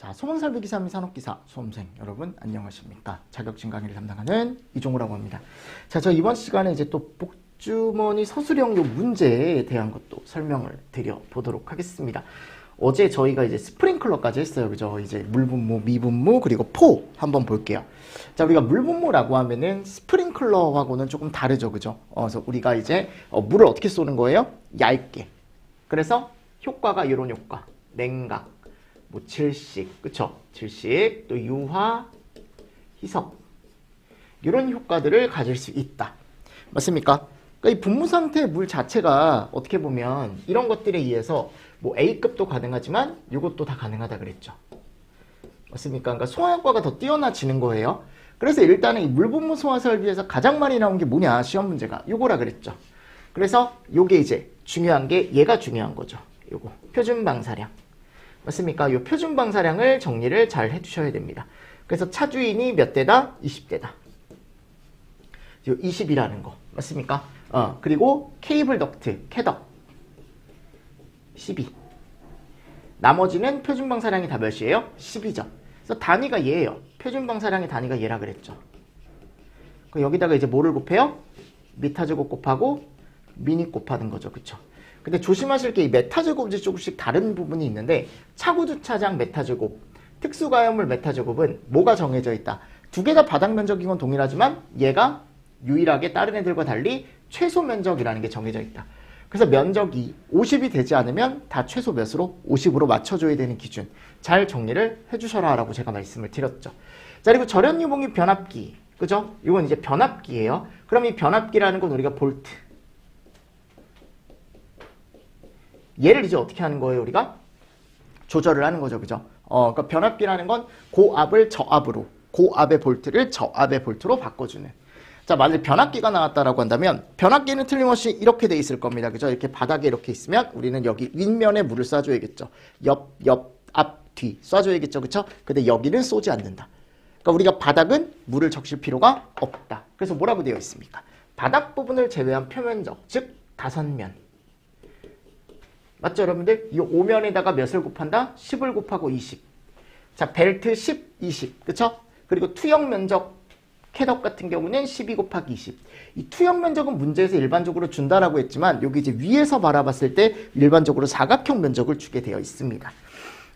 자, 소방설비기사 및 산업기사 수험생 여러분 안녕하십니까? 자격증 강의를 담당하는 이종우라고 합니다. 자, 저 이번 시간에 이제 또 복주머니 서술형 요 문제에 대한 것도 설명을 드려보도록 하겠습니다. 어제 저희가 이제 스프링클러까지 했어요. 그죠? 이제 물분무, 미분무, 그리고 포 한번 볼게요. 자, 우리가 물분무라고 하면은 스프링클러하고는 조금 다르죠. 그죠? 그래서 우리가 이제 물을 어떻게 쏘는 거예요? 얇게. 그래서 효과가 이런 효과. 냉각, 뭐 질식, 그쵸? 질식, 또 유화, 희석. 이런 효과들을 가질 수 있다. 맞습니까? 그러니까 이 분무 상태의 물 자체가 어떻게 보면 이런 것들에 의해서 뭐 A급도 가능하지만 이것도 다 가능하다 그랬죠. 맞습니까? 그러니까 소화 효과가 더 뛰어나지는 거예요. 그래서 일단은 이 물분무 소화 설비에서 가장 많이 나온 게 뭐냐? 시험 문제가 요거라 그랬죠. 그래서 요게 이제 중요한 게 얘가 중요한 거죠. 요거 표준 방사량. 맞습니까? 요 표준 방사량을 정리를 잘 해주셔야 됩니다. 그래서 차주인이 몇 대다? 20대다. 요 20이라는 거. 맞습니까? 그리고 케이블 덕트, 캐덕 12. 나머지는 표준 방사량이 다 몇이에요? 12죠. 그래서 단위가 얘예요. 표준 방사량의 단위가 얘라 그랬죠. 여기다가 이제 뭐를 곱해요? 미타제곱 곱하고 미니 곱하는 거죠. 그쵸? 근데 조심하실 게 이 메타제곱이 조금씩 다른 부분이 있는데 차구주차장 메타제곱, 특수가염물 메타제곱은 뭐가 정해져 있다? 두 개 다 바닥 면적인 건 동일하지만 얘가 유일하게 다른 애들과 달리 최소 면적이라는 게 정해져 있다. 그래서 면적이 50이 되지 않으면 다 최소 몇으로? 50으로 맞춰줘야 되는 기준. 잘 정리를 해주셔라 라고 제가 말씀을 드렸죠. 자, 그리고 절연유봉이 변압기. 그죠? 이건 이제 변압기예요. 그럼 이 변압기라는 건 우리가 볼트. 얘를 이제 어떻게 하는 거예요? 우리가 조절을 하는 거죠. 그죠? 그러니까 변압기라는 건 고압을 저압으로, 고압의 볼트를 저압의 볼트로 바꿔주는. 자, 만약에 변압기가 나왔다라고 한다면 변압기는 틀림없이 이렇게 돼 있을 겁니다. 그죠? 이렇게 바닥에 이렇게 있으면 우리는 여기 윗면에 물을 쏴줘야겠죠. 옆, 앞, 뒤 쏴줘야겠죠. 그쵸? 근데 여기는 쏘지 않는다. 그러니까 우리가 바닥은 물을 적실 필요가 없다. 그래서 뭐라고 되어 있습니까? 바닥 부분을 제외한 표면적, 즉 다선면. 맞죠, 여러분들? 이 5면에다가 몇을 곱한다? 10을 곱하고 20. 자, 벨트 10, 20. 그쵸? 그리고 투영 면적, 캐덕 같은 경우는 12 곱하기 20. 이 투영 면적은 문제에서 일반적으로 준다라고 했지만 여기 이제 위에서 바라봤을 때 일반적으로 사각형 면적을 주게 되어 있습니다.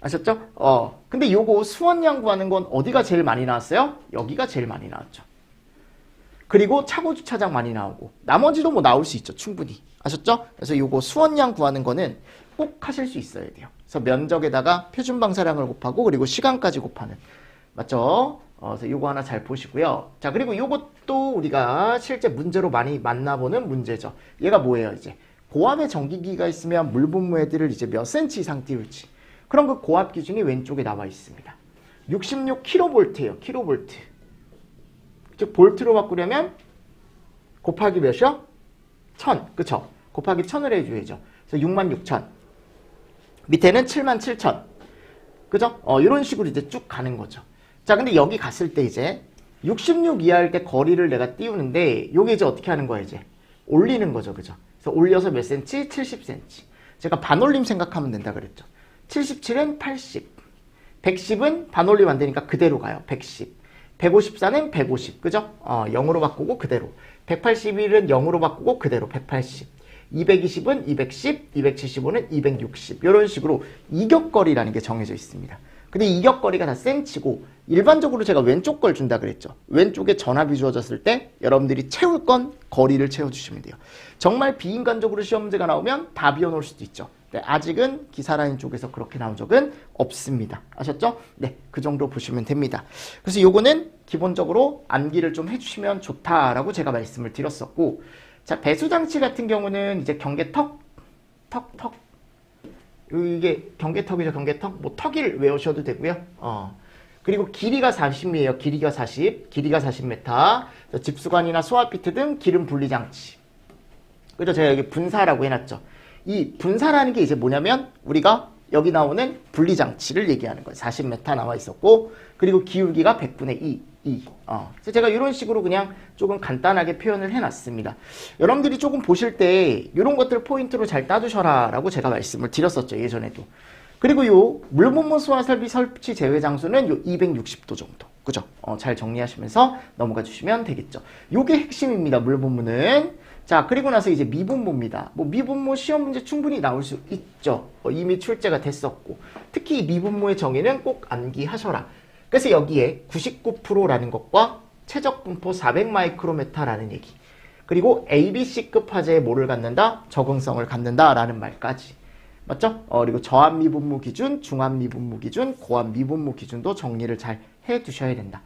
아셨죠? 근데 요거 수원량 구하는 건 어디가 제일 많이 나왔어요? 여기가 제일 많이 나왔죠. 그리고 차고주차장 많이 나오고 나머지도 뭐 나올 수 있죠. 충분히. 아셨죠? 그래서 요거 수원량 구하는 거는 꼭 하실 수 있어야 돼요. 그래서 면적에다가 표준 방사량을 곱하고 그리고 시간까지 곱하는. 맞죠? 그래서 요거 하나 잘 보시고요. 자, 그리고 요것도 우리가 실제 문제로 많이 만나보는 문제죠. 얘가 뭐예요, 이제? 고압의 전기기가 있으면 물분무 애들을 이제 몇 센치 이상 띄울지. 그럼 그 고압 기준이 왼쪽에 나와 있습니다. 66kV예요. 킬로볼트. 즉 볼트로 바꾸려면 곱하기 몇이요? 1000. 그쵸? 곱하기 1000을 해줘야죠. 그래서 66,000. 밑에는 77,000. 그죠? 이런 식으로 이제 쭉 가는 거죠. 자, 근데 여기 갔을 때 이제 66 이하일 때 거리를 내가 띄우는데 요게 이제 어떻게 하는 거야, 이제? 올리는 거죠. 그죠? 그래서 올려서 몇 센치? 70cm. 제가 반올림 생각하면 된다 그랬죠. 77은 80. 110은 반올림 안 되니까 그대로 가요. 110. 154는 150. 그죠? 0으로 바꾸고 그대로. 181은 0으로 바꾸고 그대로. 180. 220은 210, 275는 260. 이런 식으로 이격거리라는 게 정해져 있습니다. 근데 이격거리가 다 센치고 일반적으로 제가 왼쪽 걸 준다 그랬죠. 왼쪽에 전압이 주어졌을 때 여러분들이 채울 건 거리를 채워주시면 돼요. 정말 비인간적으로 시험 문제가 나오면 다 비워놓을 수도 있죠. 네, 아직은 기사라인 쪽에서 그렇게 나온 적은 없습니다. 아셨죠? 네, 그 정도 보시면 됩니다. 그래서 요거는 기본적으로 암기를 좀 해주시면 좋다라고 제가 말씀을 드렸었고, 자, 배수장치 같은 경우는 이제 경계턱, 턱. 이게 경계턱이죠, 경계턱. 뭐 턱일 외우셔도 되고요. 그리고 길이가 40이에요. 길이가 40, 길이가 40m. 집수관이나 소화피트 등 기름 분리 장치. 그죠? 제가 여기 분사라고 해놨죠. 이 분사라는 게 이제 뭐냐면 우리가 여기 나오는 분리 장치를 얘기하는 거예요. 40m 나와 있었고, 그리고 기울기가 100분의 2. 그래서 제가 이런 식으로 그냥 조금 간단하게 표현을 해놨습니다. 여러분들이 조금 보실 때 이런 것들 포인트로 잘 따두셔라 라고 제가 말씀을 드렸었죠. 예전에도. 그리고 요 물분무 소화 설비 설치 제외 장소는 요 260도 정도. 그죠? 잘 정리하시면서 넘어가 주시면 되겠죠. 요게 핵심입니다. 물분무는. 자, 그리고 나서 이제 미분모입니다. 뭐 미분모 시험 문제 충분히 나올 수 있죠. 이미 출제가 됐었고. 특히 이 미분모의 정의는 꼭 암기하셔라. 그래서 여기에 99%라는 것과 최적 분포 400 마이크로메타라는 얘기. 그리고 ABC급 화재에 뭐를 갖는다? 적응성을 갖는다라는 말까지. 맞죠? 그리고 저압 미분모 기준, 중압 미분모 기준, 고압 미분모 기준도 정리를 잘 해두셔야 된다.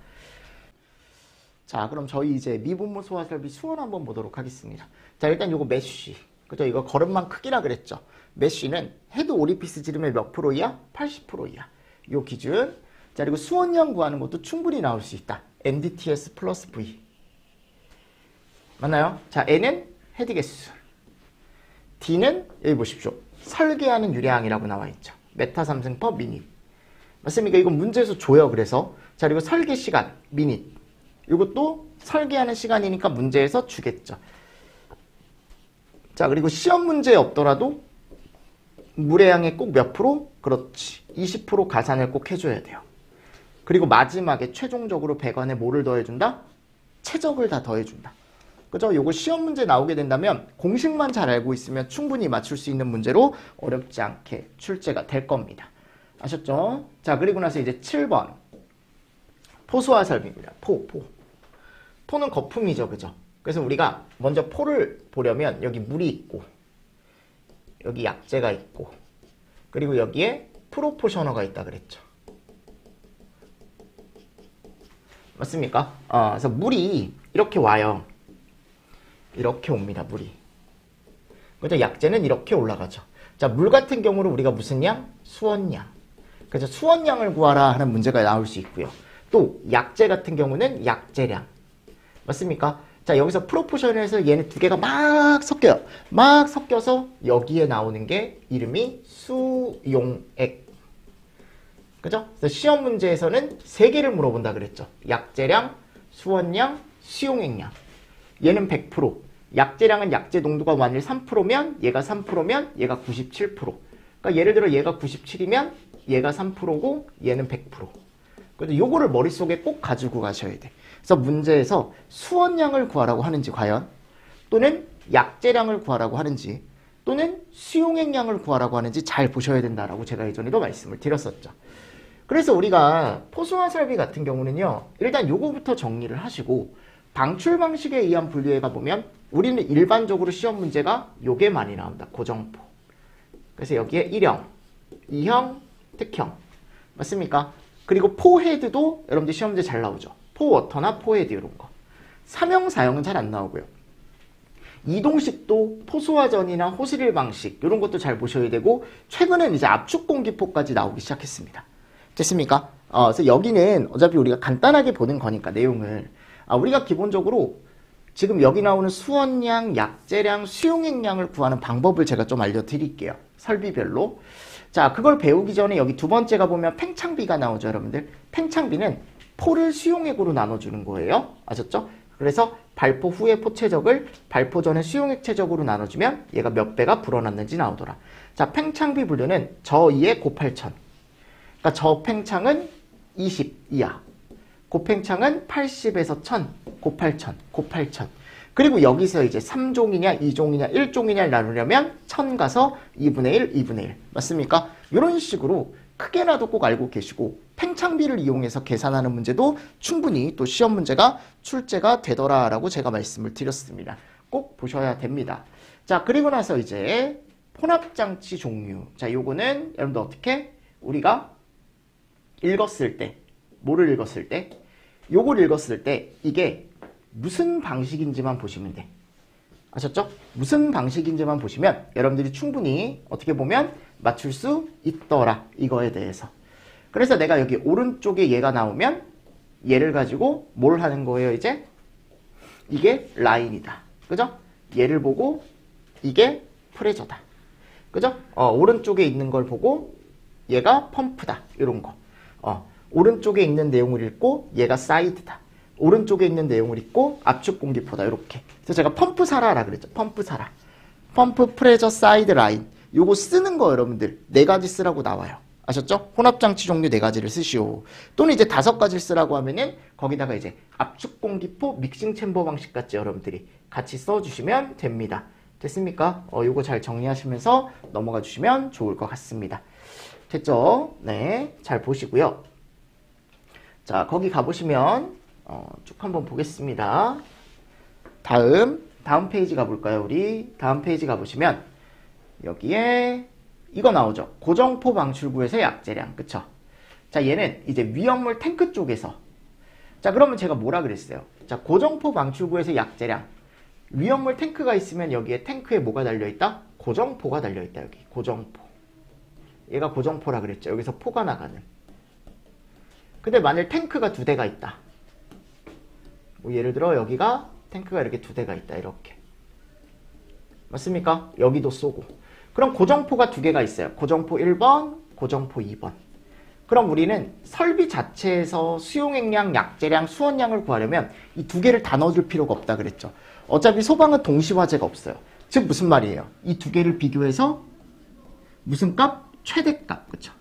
자, 그럼 저희 이제 미분모 소화 설비 수원 한번 보도록 하겠습니다. 자, 일단 요거 메쉬. 그죠? 이거 걸음만 크기라 그랬죠. 메쉬는 헤드 오리피스 지름의 몇 프로이야? 80%이야. 요 기준. 자, 그리고 수원량 구하는 것도 충분히 나올 수 있다. NDTS 플러스 V. 맞나요? 자, N은 헤드 개수. D는 여기 보십시오. 설계하는 유량이라고 나와 있죠. 메타 3승 퍼 미닛. 맞습니까? 이건 문제에서 줘요. 그래서. 자, 그리고 설계 시간, 미닛. 이것도 설계하는 시간이니까 문제에서 주겠죠. 자, 그리고 시험 문제에 없더라도 물의 양의 꼭 몇 프로? 그렇지. 20% 가산을 꼭 해줘야 돼요. 그리고 마지막에 최종적으로 배관에 뭐를 더해준다? 최적을 다 더해준다. 그죠? 요거 시험 문제 나오게 된다면 공식만 잘 알고 있으면 충분히 맞출 수 있는 문제로 어렵지 않게 출제가 될 겁니다. 아셨죠? 자, 그리고 나서 이제 7번. 포소화 설비입니다. 포는 거품이죠. 그죠? 그래서 우리가 먼저 포를 보려면 여기 물이 있고 여기 약재가 있고 그리고 여기에 프로포셔너가 있다 그랬죠. 맞습니까? 그래서 물이 이렇게 와요. 이렇게 옵니다. 물이. 그죠? 약재는 이렇게 올라가죠. 자, 물 같은 경우로 우리가 무슨 양? 수원양. 그래서 수원양을 구하라 하는 문제가 나올 수 있고요. 또 약재 같은 경우는 약재량. 맞습니까? 자, 여기서 프로포션에서 얘네 두 개가 막 섞여요. 막 섞여서 여기에 나오는 게 이름이 수용액. 그죠? 그래서 시험 문제에서는 세 개를 물어본다 그랬죠. 약재량, 수원량, 수용액량. 얘는 100%. 약재량은 약재 농도가 만일 3%면 얘가 3%면 얘가 97%. 그러니까 예를 들어 얘가 97이면 얘가 3%고 얘는 100%. 그래서 요거를 머릿속에 꼭 가지고 가셔야 돼. 그래서 문제에서 수원량을 구하라고 하는지 과연 또는 약재량을 구하라고 하는지 또는 수용액량을 구하라고 하는지 잘 보셔야 된다라고 제가 예전에도 말씀을 드렸었죠. 그래서 우리가 포소화 설비 같은 경우는요. 일단 요거부터 정리를 하시고 방출 방식에 의한 분류에 가보면 우리는 일반적으로 시험 문제가 요게 많이 나온다. 고정포. 그래서 여기에 1형, 2형, 특형. 맞습니까? 그리고 포헤드도 여러분들 시험 문제 잘 나오죠. 포워터나 포헤드 이런 거. 3형, 4형은 잘 안 나오고요. 이동식도 포소화전이나 호스릴 방식 이런 것도 잘 보셔야 되고 최근엔 이제 압축 공기포까지 나오기 시작했습니다. 됐습니까? 그래서 여기는 어차피 우리가 간단하게 보는 거니까 내용을 우리가 기본적으로 지금 여기 나오는 수원량, 약재량, 수용액량을 구하는 방법을 제가 좀 알려드릴게요. 설비별로. 자, 그걸 배우기 전에 여기 두 번째가 보면 팽창비가 나오죠, 여러분들. 팽창비는 포를 수용액으로 나눠주는 거예요. 아셨죠? 그래서 발포 후의 포 최적을 발포 전의 수용액 최적으로 나눠주면 얘가 몇 배가 불어났는지 나오더라. 자, 팽창비 분류는 저 2의 고 8000. 그러니까 저 팽창은 20 이하. 고팽창은 80에서 1000, 고 8000, 고 8000. 그리고 여기서 이제 3종이냐, 2종이냐, 1종이냐를 나누려면 1000 가서 2분의 1, 2분의 1. 맞습니까? 이런 식으로 크게라도 꼭 알고 계시고 팽창비를 이용해서 계산하는 문제도 충분히 또 시험 문제가 출제가 되더라라고 제가 말씀을 드렸습니다. 꼭 보셔야 됩니다. 자, 그리고 나서 이제 혼합장치 종류. 자, 요거는 여러분들 어떻게? 우리가 읽었을 때, 뭐를 읽었을 때? 요걸 읽었을 때 이게 무슨 방식인지만 보시면 돼. 아셨죠? 무슨 방식인지만 보시면 여러분들이 충분히 어떻게 보면 맞출 수 있더라. 이거에 대해서. 그래서 내가 여기 오른쪽에 얘가 나오면 얘를 가지고 뭘 하는 거예요, 이제? 이게 라인이다. 그죠? 얘를 보고 이게 프레저다. 그죠? 오른쪽에 있는 걸 보고 얘가 펌프다. 이런 거. 오른쪽에 있는 내용을 읽고 얘가 사이드다. 오른쪽에 있는 내용을 읽고 압축 공기포다. 이렇게. 그래서 제가 펌프 사라라 그랬죠. 펌프 사라. 펌프 프레저 사이드 라인. 요거 쓰는 거 여러분들 4가지 쓰라고 나와요. 아셨죠? 혼합장치 종류 4가지를 쓰시오. 또는 이제 5가지를 쓰라고 하면은 거기다가 이제 압축 공기포 믹싱 챔버 방식 같이 여러분들이 같이 써주시면 됩니다. 됐습니까? 요거 잘 정리하시면서 넘어가 주시면 좋을 것 같습니다. 됐죠? 네, 잘 보시고요. 자, 거기 가보시면 쭉 한번 보겠습니다. 다음 페이지 가볼까요? 우리 다음 페이지 가보시면 여기에 이거 나오죠. 고정포 방출구에서 약재량. 그쵸? 자, 얘는 이제 위험물 탱크 쪽에서. 자, 그러면 제가 뭐라 그랬어요? 자, 고정포 방출구에서 약재량. 위험물 탱크가 있으면 여기에 탱크에 뭐가 달려있다? 고정포가 달려있다. 여기 고정포. 얘가 고정포라 그랬죠. 여기서 포가 나가는. 근데 만일 탱크가 2대가 있다. 뭐 예를 들어 여기가 탱크가 이렇게 2대가 있다. 이렇게. 맞습니까? 여기도 쏘고. 그럼 고정포가 2개가 있어요. 고정포 1번, 고정포 2번. 그럼 우리는 설비 자체에서 수용액량, 약재량, 수원량을 구하려면 이 2개를 다 넣어줄 필요가 없다 그랬죠. 어차피 소방은 동시화재가 없어요. 즉 무슨 말이에요? 이 2개를 비교해서 무슨 값? 최대값. 그쵸?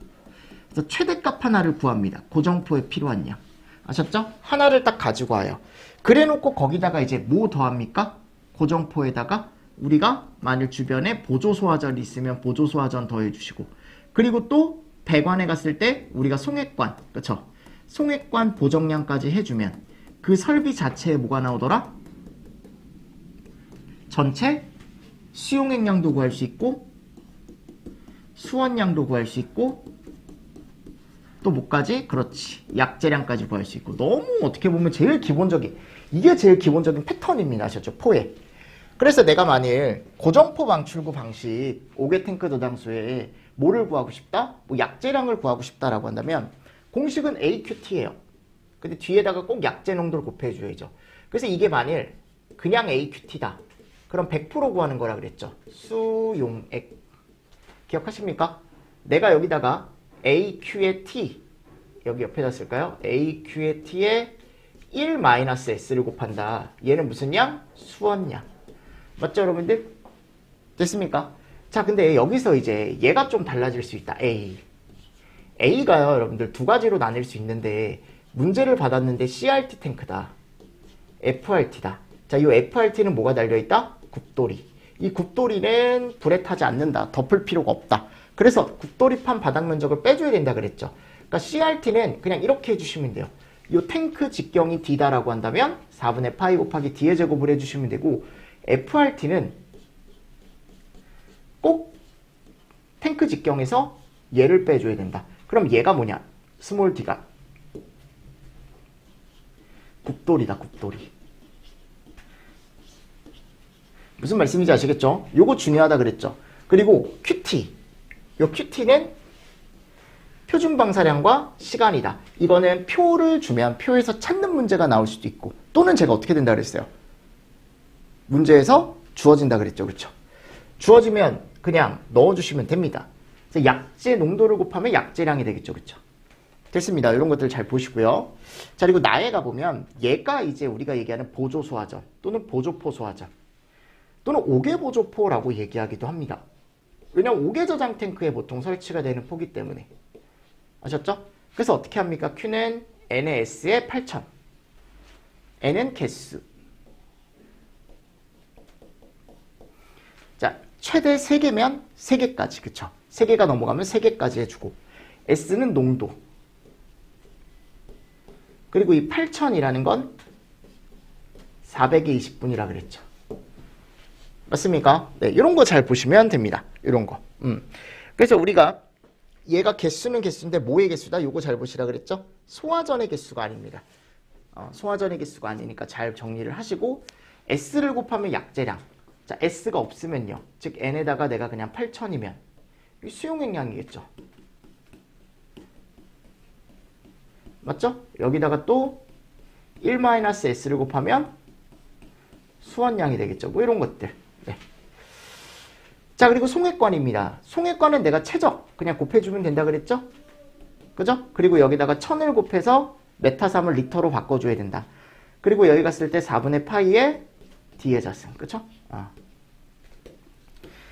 그래서 최대값 하나를 구합니다. 고정포에 필요한 양. 아셨죠? 하나를 딱 가지고 와요. 그래 놓고 거기다가 이제 뭐 더합니까? 고정포에다가 우리가 만일 주변에 보조소화전이 있으면 보조소화전 더해주시고, 그리고 또 배관에 갔을 때 우리가 송액관, 그쵸? 송액관 보정량까지 해주면 그 설비 자체에 뭐가 나오더라? 전체 수용액량도 구할 수 있고 수원량도 구할 수 있고 또 뭐까지? 그렇지. 약재량까지 구할 수 있고. 너무 어떻게 보면 제일 기본적인, 이게 제일 기본적인 패턴입니다. 아셨죠? 포에. 그래서 내가 만일 고정포 방출구 방식 5개 탱크 저장소에 뭐를 구하고 싶다? 뭐 약재량을 구하고 싶다라고 한다면 공식은 AQT예요. 근데 뒤에다가 꼭 약재 농도를 곱해줘야죠. 그래서 이게 만일 그냥 AQT다. 그럼 100% 구하는 거라 그랬죠. 수용액. 기억하십니까? 내가 여기다가 AQ의 T, 여기 옆에다 쓸까요? AQ의 T에 1-S를 곱한다. 얘는 무슨 양? 수원량. 맞죠, 여러분들? 됐습니까? 자, 근데 여기서 이제 얘가 좀 달라질 수 있다. A가요, 여러분들 2가지로 나뉠 수 있는데 문제를 받았는데 CRT 탱크다. FRT다. 자, 이 FRT는 뭐가 달려있다? 굽돌이. 이 굽돌이는 불에 타지 않는다. 덮을 필요가 없다. 그래서 굽돌이판 바닥 면적을 빼줘야 된다 그랬죠. 그러니까 CRT는 그냥 이렇게 해주시면 돼요. 이 탱크 직경이 D다라고 한다면 4분의 파이 곱하기 D의 제곱을 해주시면 되고, FRT는 꼭 탱크 직경에서 얘를 빼줘야 된다. 그럼 얘가 뭐냐? 스몰 d가 굽돌이다. 굽돌이. 무슨 말씀인지 아시겠죠? 요거 중요하다 그랬죠. 그리고 QT. 요 QT는 표준 방사량과 시간이다. 이거는 표를 주면 표에서 찾는 문제가 나올 수도 있고, 또는 제가 어떻게 된다 그랬어요? 문제에서 주어진다 그랬죠. 그렇죠? 주어지면 그냥 넣어주시면 됩니다. 그래서 약재 농도를 곱하면 약재량이 되겠죠. 그렇죠? 됐습니다. 이런 것들 잘 보시고요. 자, 그리고 나에 가보면 얘가 이제 우리가 얘기하는 보조소화전 또는 보조포 소화전 또는 5개 보조포라고 얘기하기도 합니다. 왜냐면 5개 저장 탱크에 보통 설치가 되는 포기 때문에. 아셨죠? 그래서 어떻게 합니까? Q는 N의 S에 8000, N은 개수. 자, 최대 3개면 3개까지. 그쵸? 3개가 넘어가면 3개까지 해주고, S는 농도. 그리고 이 8000이라는 건 400에 20분이라 그랬죠. 맞습니까? 네, 이런 거 잘 보시면 됩니다. 이런 거. 그래서 우리가 얘가 개수는 개수인데 뭐의 개수다? 요거 잘 보시라 그랬죠? 소화전의 개수가 아닙니다. 소화전의 개수가 아니니까 잘 정리를 하시고, S를 곱하면 약재량. 자, S가 없으면요. 즉 N에다가 내가 그냥 8000이면 수용액량이겠죠. 맞죠? 여기다가 또 1-S를 곱하면 수원량이 되겠죠. 뭐 이런 것들. 네. 자, 그리고 송액관입니다. 송액관은 내가 최적 그냥 곱해주면 된다 그랬죠? 그죠? 그리고 여기다가 1000을 곱해서 메타삼을 리터로 바꿔줘야 된다. 그리고 여기 갔을 때 4분의 파이에 D의 자승. 그쵸?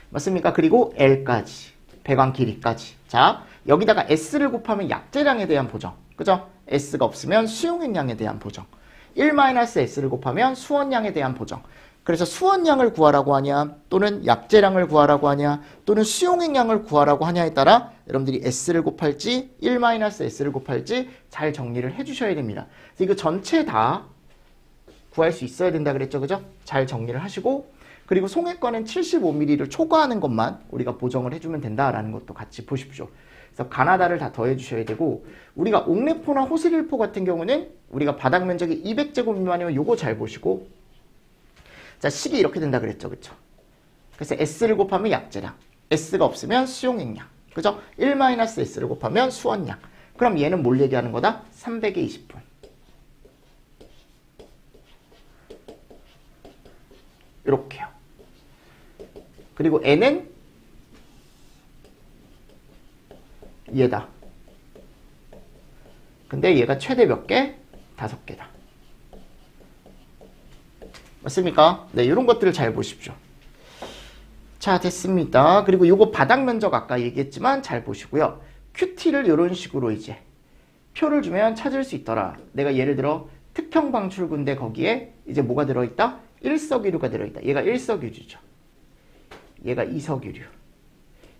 맞습니까? 그리고 L까지. 배관 길이까지. 자, 여기다가 S를 곱하면 약재량에 대한 보정. 그죠? S가 없으면 수용액량에 대한 보정. 1-S를 곱하면 수원량에 대한 보정. 그래서 수원량을 구하라고 하냐, 또는 약재량을 구하라고 하냐, 또는 수용액량을 구하라고 하냐에 따라 여러분들이 S를 곱할지 1-S를 곱할지 잘 정리를 해주셔야 됩니다. 그래서 이거 전체 다 구할 수 있어야 된다 그랬죠, 그죠? 잘 정리를 하시고, 그리고 송액과는 75mm를 초과하는 것만 우리가 보정을 해주면 된다라는 것도 같이 보십시오. 그래서 가나다를 다 더해주셔야 되고, 우리가 옥내포나 호스릴포 같은 경우는 우리가 바닥 면적이 200제곱 미만이면 요거 잘 보시고, 자, 식이 이렇게 된다 그랬죠, 그쵸? 그래서 S를 곱하면 약재량, S가 없으면 수용액량, 그죠? 1-S를 곱하면 수원량. 그럼 얘는 뭘 얘기하는 거다? 300에 20분. 이렇게요. 그리고 N은 얘다. 근데 얘가 최대 몇 개? 5개다. 맞습니까? 네, 이런 것들을 잘 보십시오. 자, 됐습니다. 그리고 요거 바닥 면적 아까 얘기했지만 잘 보시고요. QT를 이런 식으로 이제 표를 주면 찾을 수 있더라. 내가 예를 들어 특형 방출구인데 거기에 이제 뭐가 들어있다? 일석이류가 들어있다. 얘가 일석유류죠. 얘가 이석유류.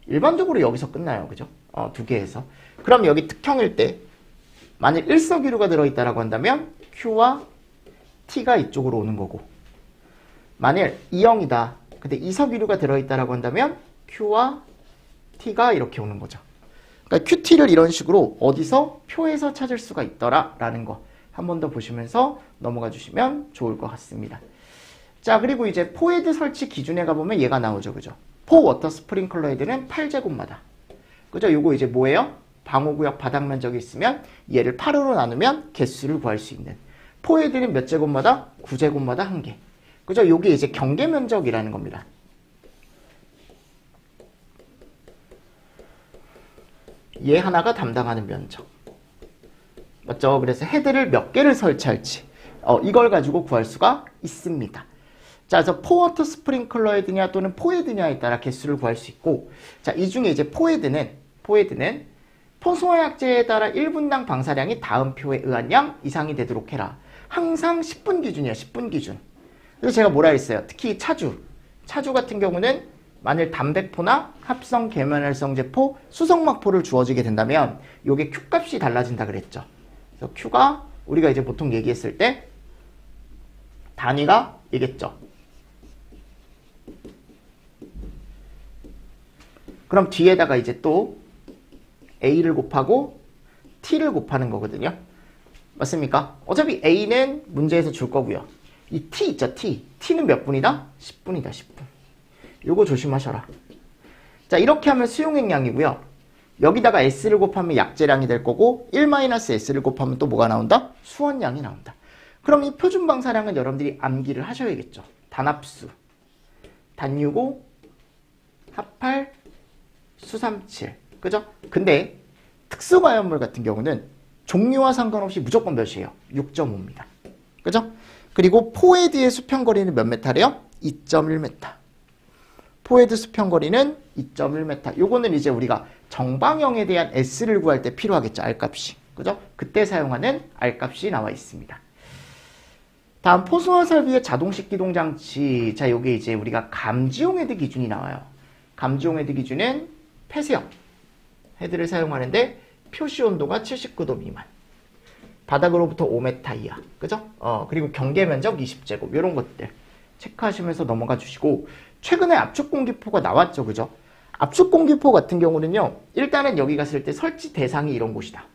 일반적으로 여기서 끝나요. 그죠? 두 개에서. 그럼 여기 특형일 때 만일 일석유류가 들어있다라고 한다면 Q와 T가 이쪽으로 오는 거고, 만일 E형이다. 근데 이석유류가 들어있다라고 한다면 Q와 T가 이렇게 오는 거죠. 그러니까 QT를 이런 식으로 어디서 표에서 찾을 수가 있더라라는 거 한 번 더 보시면서 넘어가 주시면 좋을 것 같습니다. 자, 그리고 이제 포헤드 설치 기준에 가보면 얘가 나오죠. 그죠? 포 워터 스프링클러 헤드는 8제곱마다. 그죠? 요거 이제 뭐예요? 방호구역 바닥 면적이 있으면 얘를 8으로 나누면 개수를 구할 수 있는. 포헤드는 몇 제곱마다? 9제곱마다 1개. 그죠? 요게 이제 경계 면적이라는 겁니다. 얘 하나가 담당하는 면적. 맞죠? 그래서 헤드를 몇 개를 설치할지 이걸 가지고 구할 수가 있습니다. 자, 그래서 포워터 스프링클러 헤드냐 또는 포헤드냐에 따라 개수를 구할 수 있고, 자, 이 중에 이제 포헤드는 포소화 약제에 따라 1분당 방사량이 다음 표에 의한 양 이상이 되도록 해라. 항상 10분 기준이야, 10분 기준. 그래서 제가 뭐라 했어요? 특히 차주 같은 경우는 만일 담백포나 합성 계면활성제포, 수성막포를 주어지게 된다면 요게 Q 값이 달라진다 그랬죠. 그래서 Q가 우리가 이제 보통 얘기했을 때 단위가 이겠죠. 그럼 뒤에다가 이제 또 A를 곱하고 T를 곱하는 거거든요. 맞습니까? 어차피 A는 문제에서 줄 거고요. 이 T 있죠, T. T는 몇 분이다? 10분이다, 10분. 요거 조심하셔라. 자, 이렇게 하면 수용액량이고요. 여기다가 S를 곱하면 약재량이 될 거고 1-S를 곱하면 또 뭐가 나온다? 수원량이 나온다. 그럼 이 표준 방사량은 여러분들이 암기를 하셔야겠죠. 단합수, 단유고, 합할, 수삼칠. 그죠? 근데 특수과연물 같은 경우는 종류와 상관없이 무조건 몇이에요? 6.5입니다. 그죠? 그리고 포헤드의 수평거리는 몇 메타래요? 2.1m. 포헤드 수평거리는 2.1m. 요거는 이제 우리가 정방형에 대한 S를 구할 때 필요하겠죠. R값이. 그죠? 그때 사용하는 R값이 나와 있습니다. 다음 포수화 설비의 자동식 기동장치. 자, 요게 이제 우리가 감지용 헤드 기준이 나와요. 감지용 헤드 기준은 폐쇄형 헤드를 사용하는데 표시 온도가 79도 미만. 바닥으로부터 5m 이하. 그죠? 그리고 경계 면적 20제곱. 요런 것들 체크하시면서 넘어가 주시고, 최근에 압축 공기포가 나왔죠. 그죠? 압축 공기포 같은 경우는요, 일단은 여기 갔을 때 설치 대상이 이런 곳이다.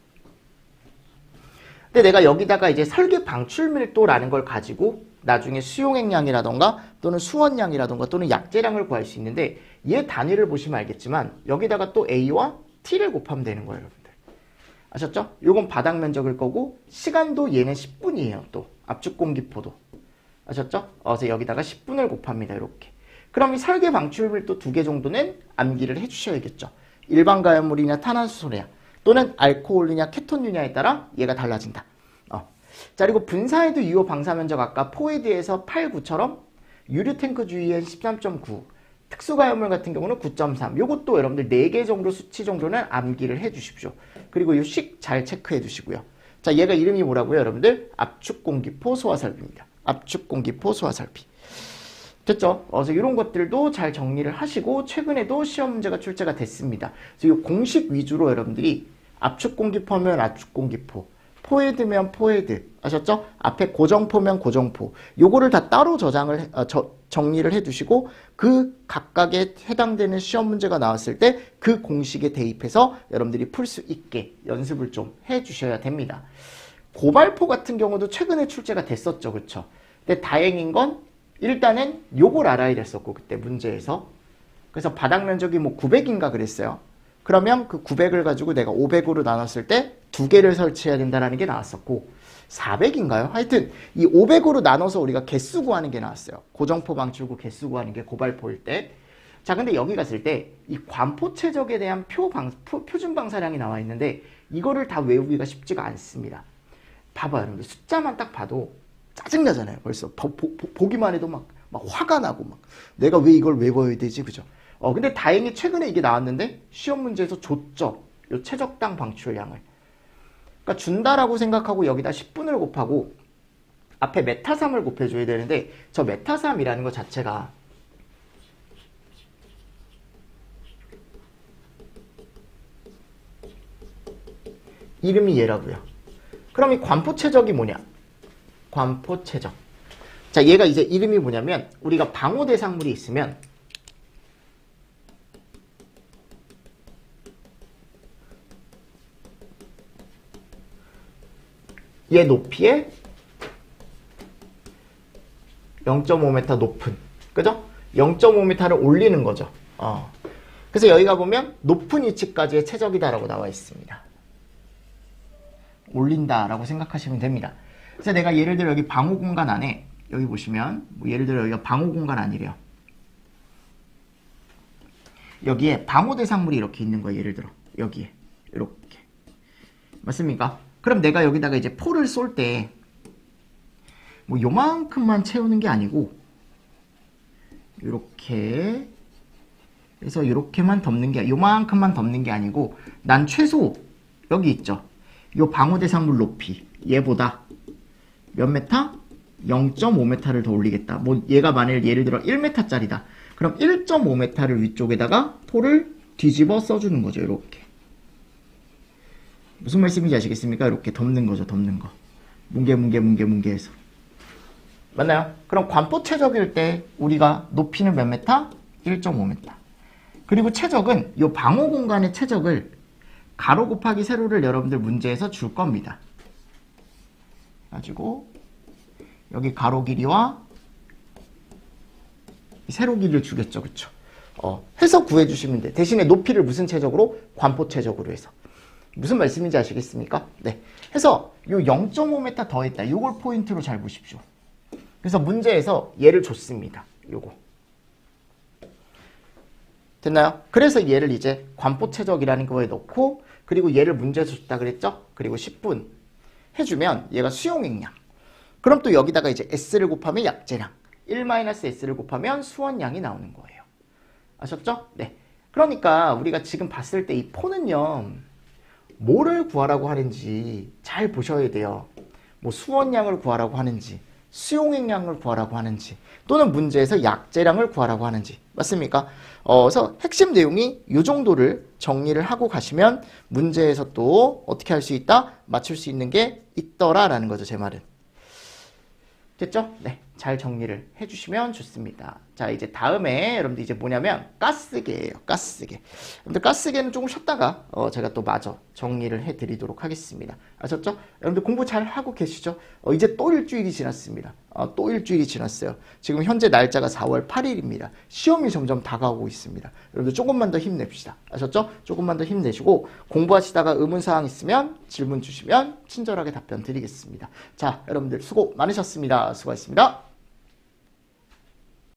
근데 내가 여기다가 이제 설계 방출 밀도라는 걸 가지고 나중에 수용액량이라던가 또는 수원량이라던가 또는 약재량을 구할 수 있는데, 얘 단위를 보시면 알겠지만 여기다가 또 A와 T를 곱하면 되는 거예요, 여러분들. 아셨죠? 요건 바닥 면적일 거고, 시간도 얘는 10분이에요. 또 압축 공기포도. 아셨죠? 그래서 여기다가 10분을 곱합니다. 이렇게. 그럼 이 설계 방출 밀도 2개 정도는 암기를 해주셔야겠죠. 일반 가연물이냐 탄화수소냐 또는 알코올이냐 케톤류냐에 따라 얘가 달라진다. 자, 그리고 분사헤드 유효 방사 면적 아까 포헤드에서 8, 9처럼 유류 탱크 주위엔 13.9, 특수가염물 같은 경우는 9.3. 요것도 여러분들 4개 정도 수치 정도는 암기를 해 주십시오. 그리고 요 식 잘 체크해 두시고요. 자, 얘가 이름이 뭐라고요, 여러분들? 압축공기포 소화설비입니다. 압축공기포 소화설비. 됐죠? 그래서 이런 것들도 잘 정리를 하시고 최근에도 시험 문제가 출제가 됐습니다. 그래서 이 공식 위주로 여러분들이 압축공기포면 압축공기포, 포헤드면 포헤드, 아셨죠? 앞에 고정포면 고정포, 요거를 다 따로 정리를 해두시고 그 각각에 해당되는 시험 문제가 나왔을 때 그 공식에 대입해서 여러분들이 풀 수 있게 연습을 좀 해주셔야 됩니다. 고발포 같은 경우도 최근에 출제가 됐었죠, 그쵸? 근데 다행인 건 일단은 요걸 알아야 됐었고 그때 문제에서 그래서 바닥 면적이 뭐 900인가 그랬어요. 그러면 그 900을 가지고 내가 500으로 나눴을 때 2개를 설치해야 된다는 게 나왔었고 400인가요? 하여튼 이 500으로 나눠서 우리가 개수 구하는 게 나왔어요. 고정포 방출구 개수 구하는 게 고발포일 때. 자, 근데 여기 갔을 때 이 관포 최적에 대한 표준 방사량이 나와 있는데 이거를 다 외우기가 쉽지가 않습니다. 봐봐요, 여러분들. 숫자만 딱 봐도 짜증나잖아요. 벌써 보기만 해도 막 화가 나고 막 내가 왜 이걸 외워야 되지, 그죠? 근데 다행히 최근에 이게 나왔는데 시험 문제에서 줬죠. 요 최적당 방출량을. 그러니까 준다라고 생각하고 여기다 10분을 곱하고 앞에 메타3을 곱해줘야 되는데 저 메타3이라는 것 자체가 이름이 얘라고요. 그럼 이 관포 최적이 뭐냐? 관포 최적. 자, 얘가 이제 이름이 뭐냐면 우리가 방호 대상물이 있으면 얘 높이에 0.5m 높은, 그죠? 0.5m를 올리는 거죠. 그래서 여기가 보면 높은 위치까지의 최적이다라고 나와 있습니다. 올린다라고 생각하시면 됩니다. 그래서 내가 예를 들어 여기 방호 공간 안에 여기 보시면 뭐 예를 들어 여기가 방호 공간 아니래요. 여기에 방호 대상물이 이렇게 있는 거예요. 예를 들어 여기에 이렇게 맞습니까? 그럼 내가 여기다가 이제 포를 쏠 때 뭐 요만큼만 채우는 게 아니고 이렇게 그래서 이렇게만 덮는 게 요만큼만 덮는 게 아니고 난 최소 여기 있죠. 요 방호 대상물 높이 얘보다 몇 메타? 0.5m를 더 올리겠다. 뭐 얘가 만일 예를 들어 1m짜리다. 그럼 1.5m를 위쪽에다가 포를 뒤집어 써주는 거죠. 이렇게. 무슨 말씀인지 아시겠습니까? 이렇게 덮는 거죠. 덮는 거. 뭉개 해서. 맞나요? 그럼 관포 최적일 때 우리가 높이는 몇 메타? 1.5m. 그리고 최적은 이 방호 공간의 최적을 가로 곱하기 세로를 여러분들 문제에서 줄 겁니다. 가지고 여기 가로 길이와 세로 길이를 주겠죠. 그쵸? 해서 구해주시면 돼. 대신에 높이를 무슨 최적으로? 관포 최적으로 해서. 무슨 말씀인지 아시겠습니까? 네. 해서 요 0.5m 더했다. 요걸 포인트로 잘 보십시오. 그래서 문제에서 얘를 줬습니다. 요거. 됐나요? 그래서 얘를 이제 관포 최적이라는 거에 넣고 그리고 얘를 문제에서 줬다 그랬죠? 그리고 10분 해주면 얘가 수용액량. 그럼 또 여기다가 이제 S를 곱하면 약재량. 1-S를 곱하면 수원량이 나오는 거예요. 아셨죠? 네. 그러니까 우리가 지금 봤을 때 이 포는요. 뭐를 구하라고 하는지 잘 보셔야 돼요. 뭐 수원량을 구하라고 하는지 수용액량을 구하라고 하는지 또는 문제에서 약재량을 구하라고 하는지 맞습니까? 그래서 핵심 내용이 이 정도를 정리를 하고 가시면 문제에서 또 어떻게 할 수 있다? 맞출 수 있는 게 있더라라는 거죠. 제 말은. 됐죠? 네. 잘 정리를 해주시면 좋습니다. 자, 이제 다음에 여러분들 이제 뭐냐면 가스계예요. 가스계. 여러분들 가스계는 조금 쉬었다가 제가 또 마저 정리를 해드리도록 하겠습니다. 아셨죠? 여러분들 공부 잘 하고 계시죠? 이제 또 일주일이 지났습니다. 또 일주일이 지났어요. 지금 현재 날짜가 4월 8일입니다. 시험이 점점 다가오고 있습니다. 여러분들 조금만 더 힘냅시다. 아셨죠? 조금만 더 힘내시고 공부하시다가 의문사항 있으면 질문 주시면 친절하게 답변 드리겠습니다. 자, 여러분들 수고 많으셨습니다. 수고하셨습니다.